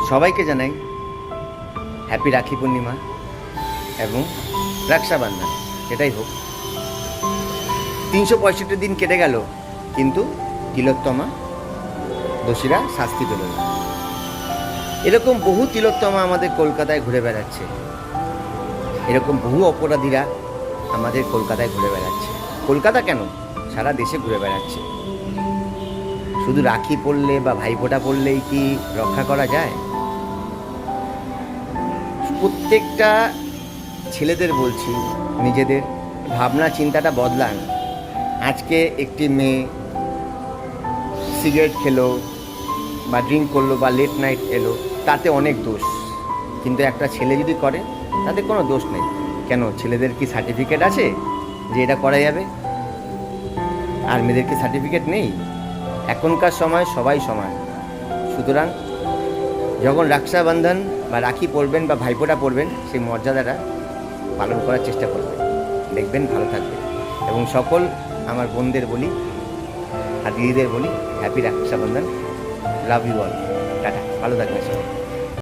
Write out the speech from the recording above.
সবাইকে জানাই হ্যাপি রাখি পূর্ণিমা এবং রক্ষাবন্ধন। সেটাই হোক, 365 দিন কেটে গেল, কিন্তু তিলোত্তমা দোষীরা শাস্তি পেল না। এরকম বহু তিলোত্তমা আমাদের কলকাতায় ঘুরে বেড়াচ্ছে, এরকম বহু অপরাধীরা আমাদের কলকাতায় ঘুরে বেড়াচ্ছে। কলকাতা কেন, সারা দেশে ঘুরে বেড়াচ্ছে। শুধু রাখি পড়লে বা ভাইফোঁটা পড়লেই কি রক্ষা করা যায়? প্রত্যেকটা ছেলেদের বলছি, নিজেদের ভাবনা চিন্তাটা বদলান। আজকে একটি মেয়ে সিগারেট খেলো বা ড্রিঙ্ক করলো বা লেট নাইট এলো, তাতে অনেক দোষ। কিন্তু একটা ছেলে যদি করে, তাতে কোনো দোষ নেই। কেন, ছেলেদের কি সার্টিফিকেট আছে যে এটা করা যাবে? আর মেয়েদের কি সার্টিফিকেট নেই? এখনকার সময় সবাই সমান। সুতরাং যখন রক্ষাবন্ধন বা রাখি পরবেন বা ভাইফোঁটা পরবেন, সেই মর্যাদাটা পালন করার চেষ্টা করবেন, দেখবেন ভালো থাকবে। এবং সকল আমার বোনদের বলি আর দিদিদের বলি, happy Rakshabandhan, love you all, tata, ভালো থাকবেন সবাই।